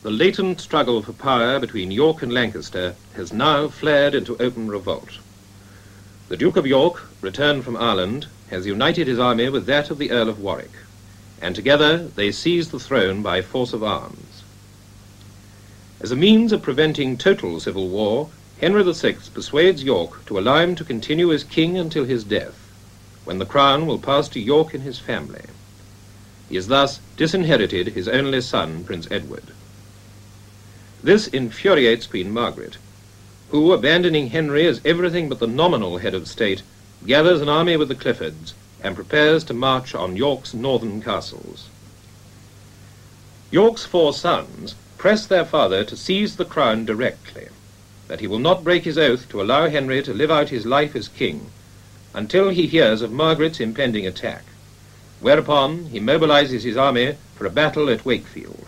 The latent struggle for power between York and Lancaster has now flared into open revolt. The Duke of York, returned from Ireland, has united his army with that of the Earl of Warwick, and together they seize the throne by force of arms. As a means of preventing total civil war, Henry VI persuades York to allow him to continue as king until his death, when the crown will pass to York and his family. He has thus disinherited his only son, Prince Edward. This infuriates Queen Margaret, who, abandoning Henry as everything but the nominal head of state, gathers an army with the Cliffords and prepares to march on York's northern castles. York's 4 sons press their father to seize the crown directly, that he will not break his oath to allow Henry to live out his life as king until he hears of Margaret's impending attack, whereupon he mobilizes his army for a battle at Wakefield.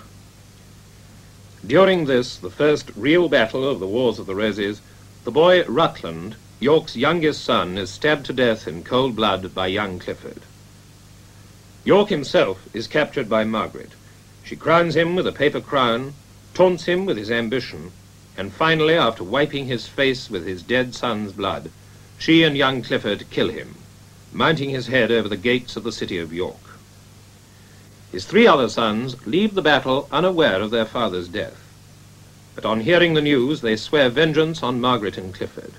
During this, the first real battle of the Wars of the Roses, the boy Rutland, York's youngest son, is stabbed to death in cold blood by young Clifford. York himself is captured by Margaret. She crowns him with a paper crown, taunts him with his ambition, and finally, after wiping his face with his dead son's blood, she and young Clifford kill him, mounting his head over the gates of the city of York. His 3 other sons leave the battle unaware of their father's death, but on hearing the news they swear vengeance on Margaret and Clifford.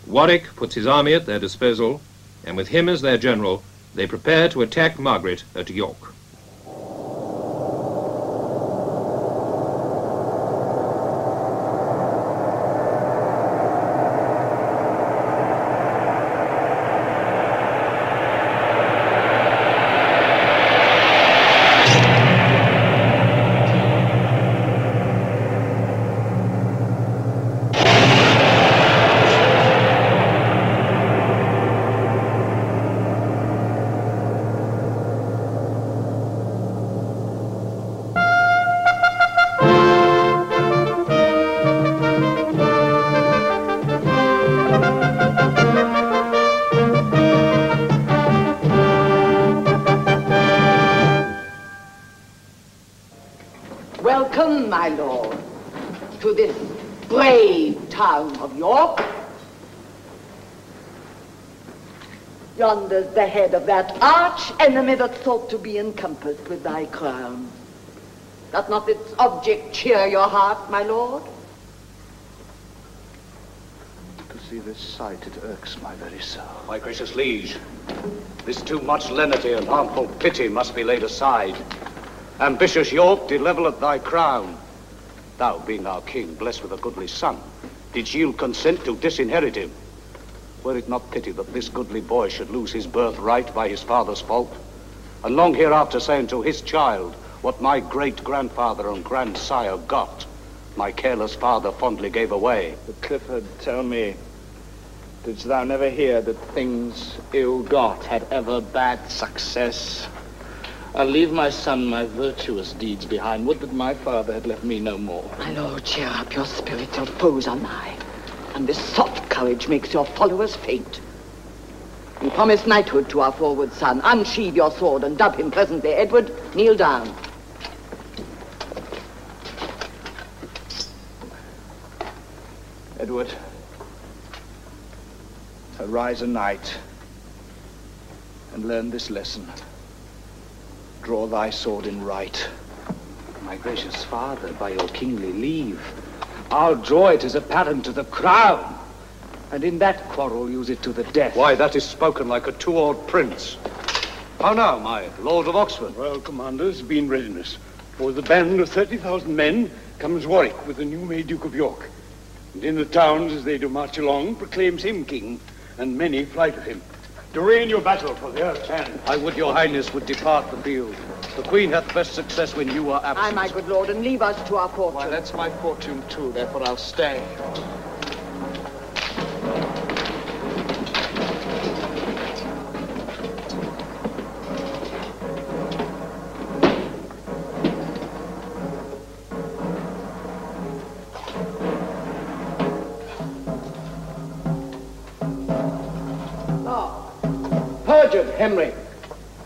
Warwick puts his army at their disposal, and with him as their general, they prepare to attack Margaret at York. Welcome, my lord, to this brave town of York. Yonder's the head of that arch enemy that thought to be encompassed with thy crown. Doth not its object cheer your heart, my lord? To see this sight, it irks my very soul. My gracious liege, this too much lenity and harmful pity must be laid aside. Ambitious York did level at thy crown. Thou, being our king, blessed with a goodly son, did yield consent to disinherit him. Were it not pity that this goodly boy should lose his birthright by his father's fault, and long hereafter say unto his child, what my great-grandfather and grandsire got, my careless father fondly gave away. But Clifford, tell me, didst thou never hear that things ill got had ever bad success? I'll leave my son my virtuous deeds behind. Would that my father had left me no more. My lord, cheer up your spirit, your foes are nigh, and this soft courage makes your followers faint. You promised knighthood to our forward son. Unsheathe your sword and dub him presently. Edward, kneel down. Edward, arise a knight and learn this lesson. Draw thy sword in right. My gracious father, by your kingly leave, I'll draw it as a pattern to the crown, and in that quarrel use it to the death. Why, that is spoken like a two-oared prince. How now, my Lord of Oxford? Well, commanders, be in readiness. For the band of 30,000 men comes Warwick with the new-made Duke of York. And in the towns, as they do march along, proclaims him king, and many fly to him. Array in your battle for the earth's hand. I would your highness would depart the field. The queen hath best success when you are absent. Aye, my good lord, and leave us to our fortune. Why, that's my fortune too, therefore I'll stay. Henry,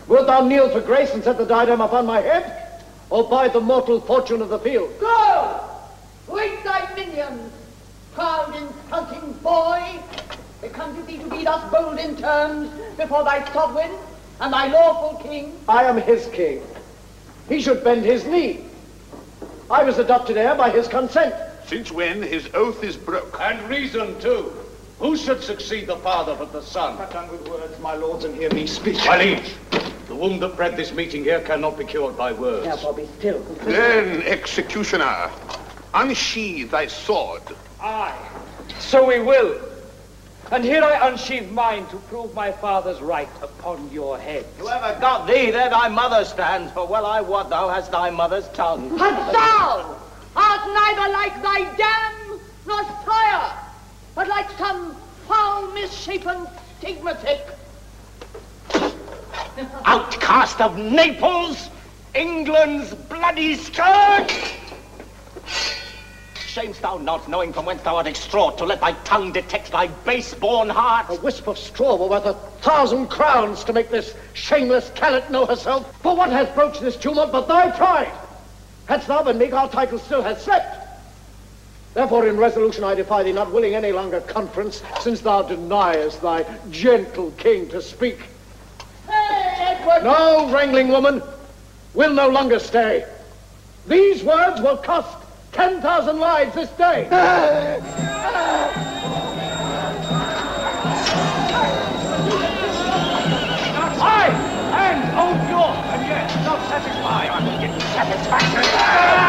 wilt thou kneel for grace and set the diadem upon my head? or bide the mortal fortune of the field. Go! Wake thy minions, proud insulting boy! Becomes it thee to be thus bold in terms before thy sovereign and thy lawful king? I am his king. He should bend his knee. I was adopted heir by his consent. Since when his oath is broke. And reason, too. Who should succeed the father but the son? Not done with words, my lords, and hear me speak. My liege, the wound that bred this meeting here cannot be cured by words. Therefore be still. Then, executioner, unsheathe thy sword. Aye, so we will. And here I unsheathe mine to prove my father's right upon your head. Whoever got thee, there thy mother stands, for well I wot thou hast thy mother's tongue. But thou art neither like thy dam nor sire, but like some foul, misshapen stigmatic. Outcast of Naples, England's bloody scourge! Shamest thou not, knowing from whence thou art extraught, to let thy tongue detect thy base-born heart? A wisp of straw were worth 1,000 crowns to make this shameless callant know herself. For what hath broached this tumult but thy pride? Hadst thou been meek, our title still had slept. Therefore in resolution I defy thee, not willing any longer conference, since thou deniest thy gentle king to speak. Hey, Edward! No, wrangling woman, will no longer stay. These words will cost 10,000 lives this day. Aye, and old York, and yet not satisfied. I will give you satisfaction.